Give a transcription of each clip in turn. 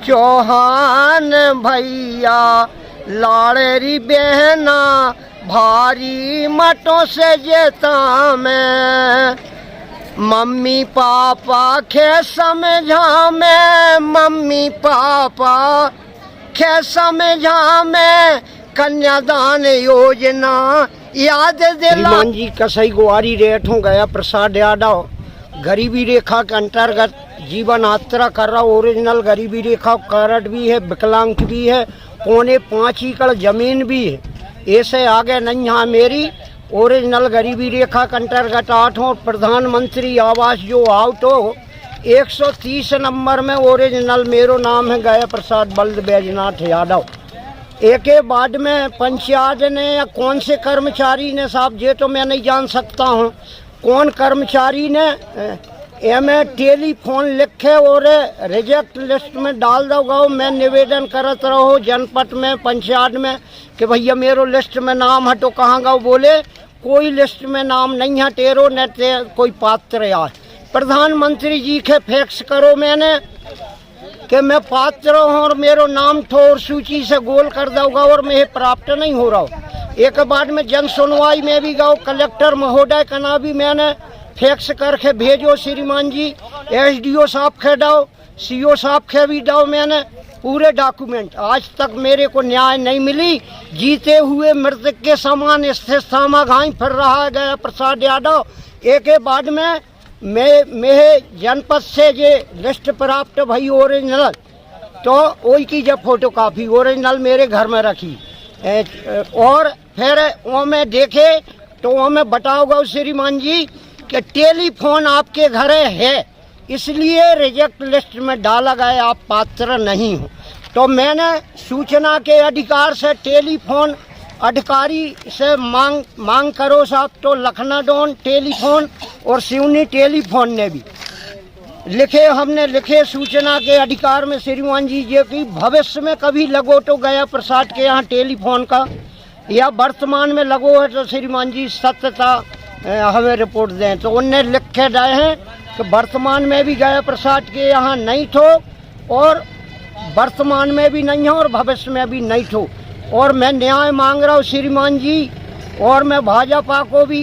चौहान भैया लाड़ेरी बहना भारी मटों से जेता मैं, मम्मी पापा के समझा मैं, मम्मी पापा के समझा मैं, कन्यादान योजना याद दिला। जी कसई गुआरी रेठों गया प्रसाद यादव गरीबी रेखा के अंतर्गत जीवन यात्रा कर रहा हूँ। ओरिजिनल गरीबी रेखा कार्ड भी है, विकलांग भी है, 5.25 एकड़ जमीन भी है। ऐसे आगे नहीं है मेरी ओरिजिनल गरीबी रेखा के अंतर्गत 8वां प्रधानमंत्री आवास जो आउट हो 130 नंबर में ओरिजिनल मेरो नाम है गया प्रसाद बल्द बैजनाथ यादव। एक बाद में पंचायत ने या कौन से कर्मचारी ने, साहब ये तो मैं नहीं जान सकता हूँ कौन कर्मचारी ने एमें टेलीफोन लिखे और रिजेक्ट लिस्ट में डाल दोगा। मैं निवेदन करत रहो जनपद में पंचायत में कि भैया मेरो लिस्ट में नाम हटो, कहाँ गाओ, बोले कोई लिस्ट में नाम नहीं है टेरो न कोई पात्र यार। प्रधानमंत्री जी के फैक्स करो मैंने कि मैं पात्र हूँ और मेरो नाम ठोर सूची से गोल कर दोगा और मैं प्राप्त नहीं हो रहा हूँ। एक बाद में जन सुनवाई में भी गाँव कलेक्टर महोदय का नाम भी मैंने फैक्स करके भेजो श्रीमान जी, एसडीओ साहब के डाओ, सीओ साहब के भी डाओ, मैंने पूरे डॉक्यूमेंट। आज तक मेरे को न्याय नहीं मिली। जीते हुए मृतक के समान स्थित सामा घाई फिर रहा गया प्रसाद यादव। एक बाद में मैं जनपद से ये लिस्ट प्राप्त भई ओरिजिनल, तो वही की जब फोटो कापी ओरिजिनल मेरे घर में रखी और फिर वो में देखे तो वो में बताओगा श्रीमान जी कि टेलीफोन आपके घर है, इसलिए रिजेक्ट लिस्ट में डाला गया, आप पात्र नहीं हो। तो मैंने सूचना के अधिकार से टेलीफोन अधिकारी से मांग करो साहब, तो लखनाडोन टेलीफोन और सिवनी टेलीफोन ने भी लिखे, हमने लिखे सूचना के अधिकार में श्रीमान जी ये कि भविष्य में कभी लगो तो गया प्रसाद के यहाँ टेलीफोन का या वर्तमान में लगो है तो श्रीमान जी सत्यता हमें रिपोर्ट दें। तो उनने लिखे गए हैं कि वर्तमान में भी गया प्रसाद के यहाँ नहीं थो और वर्तमान में भी नहीं है और भविष्य में भी नहीं थो। और मैं न्याय मांग रहा हूँ श्रीमान जी, और मैं भाजपा को भी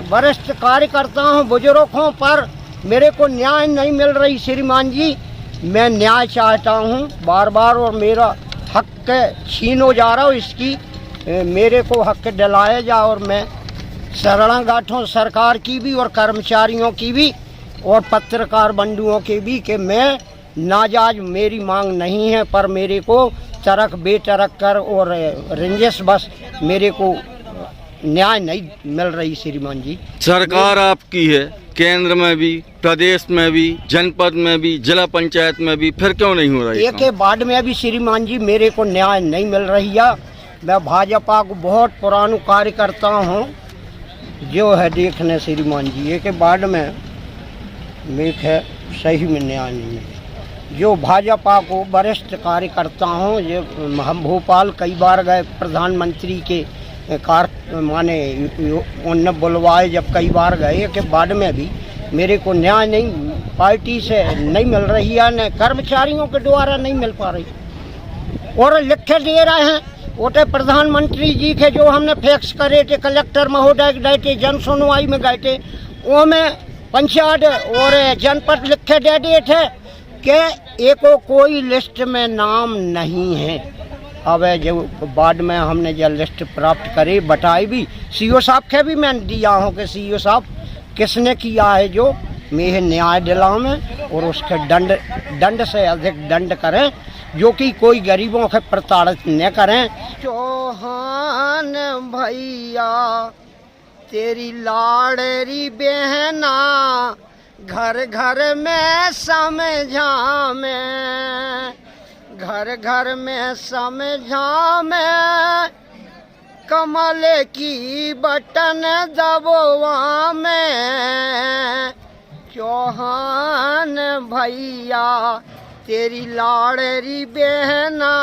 वरिष्ठ कार्यकर्ता हूँ, बुजुर्गों पर मेरे को न्याय नहीं मिल रही श्रीमान जी। मैं न्याय चाहता हूँ बार बार और मेरा हक छीन हो जा रहा हूँ, इसकी मेरे को हक दिलाया जा। और मैं शरण गांठों सरकार की भी और कर्मचारियों की भी और पत्रकार बंधुओं की भी कि मैं नाजायज मेरी मांग नहीं है, पर मेरे को चरक बेचरक कर और रंजिश बस मेरे को न्याय नहीं मिल रही श्रीमान जी। सरकार आपकी है, केंद्र में भी, प्रदेश में भी, जनपद में भी, जिला पंचायत में भी, फिर क्यों नहीं हो रही? एक बाद में भी श्रीमान जी मेरे को न्याय नहीं मिल रही है। मैं भाजपा को बहुत पुराना कार्यकर्ता हूँ जो है देखने श्रीमान जी, एक बाद में है सही में न्याय नहीं है। जो भाजपा को वरिष्ठ कार्यकर्ता हूँ, ये हम भोपाल कई बार गए प्रधानमंत्री के माने उन्हें बुलवाए जब कई बार गए, के बाद में भी मेरे को न्याय नहीं पार्टी से नहीं मिल रही है, न कर्मचारियों के द्वारा नहीं मिल पा रही। और लिख के दे रहे हैं वो तो प्रधानमंत्री जी के जो हमने फैक्स करे थे, कलेक्टर महोदय गए थे, जन सुनवाई में गए थे, वो में पंचायत और जनपद लिख के दे दिए थे कि एको कोई लिस्ट में नाम नहीं है। अब जो बाद में हमने जो लिस्ट प्राप्त करी बताई भी, सीओ साहब के भी मैंने दिया हूँ कि सीओ साहब किसने किया है जो मैं न्याय दिलाऊं में और उसके दंड से अधिक दंड करें, जो कि कोई गरीबों के प्रताड़ित न करें। चौहान भैया तेरी लाड़री बहना घर घर में समझा मैं, घर घर में समझा मैं, कमल की बटन दबोवा में। चौहान भैया तेरी लाड़री बहना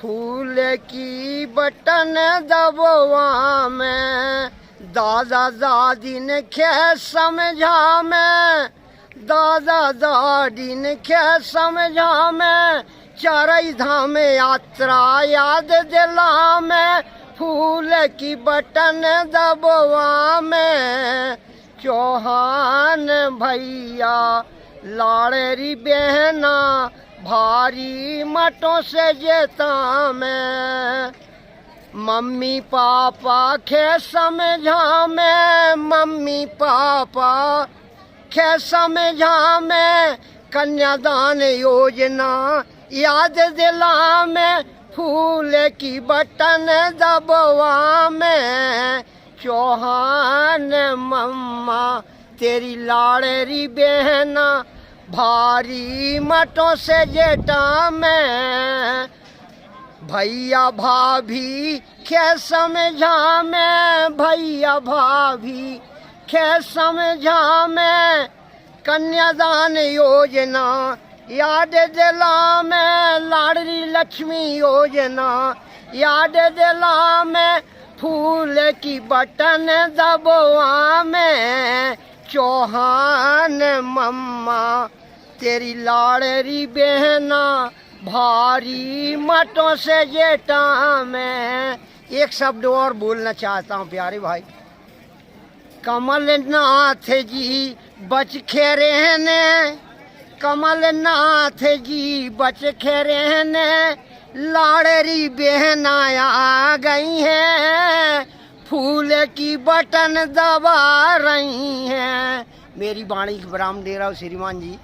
फूल की बटन दबोवा में। दादा दादी ने खे समझा मैं, दादा दादी ने क्या समझा मैं, चारई धाम यात्रा याद दिला में, फूल की बटन दबवा में, चौहान भैया लाड़ेरी बहना, भारी मटों से जेता में, मम्मी पापा के समझा में, मम्मी पापा के समझा में, कन्यादान योजना याद दिला में, फूल की बटन दबवा में, चौहान मम्मा तेरी लाड़ेरी बहना, भारी मटों से जेटा में, भैया भाभी के समझा में, भैया भाभी के समझा में, कन्यादान योजना याद दिला में, लाडली लक्ष्मी योजना याद दिला में, फूल की बटन दबवा में, चौहान मम्मा तेरी लाड़ेरी बहना, भारी मटों से जेटा में। एक शब्द और बोलना चाहता हूँ प्यारे भाई। कमलनाथ जी बच के रहने, कमलनाथ जी बच के रहने, लाड़ेरी बहना आ गई हैं, फूल की बटन दबा रही हैं। मेरी वाणी की विराम दे रहा हूँ श्रीमान जी।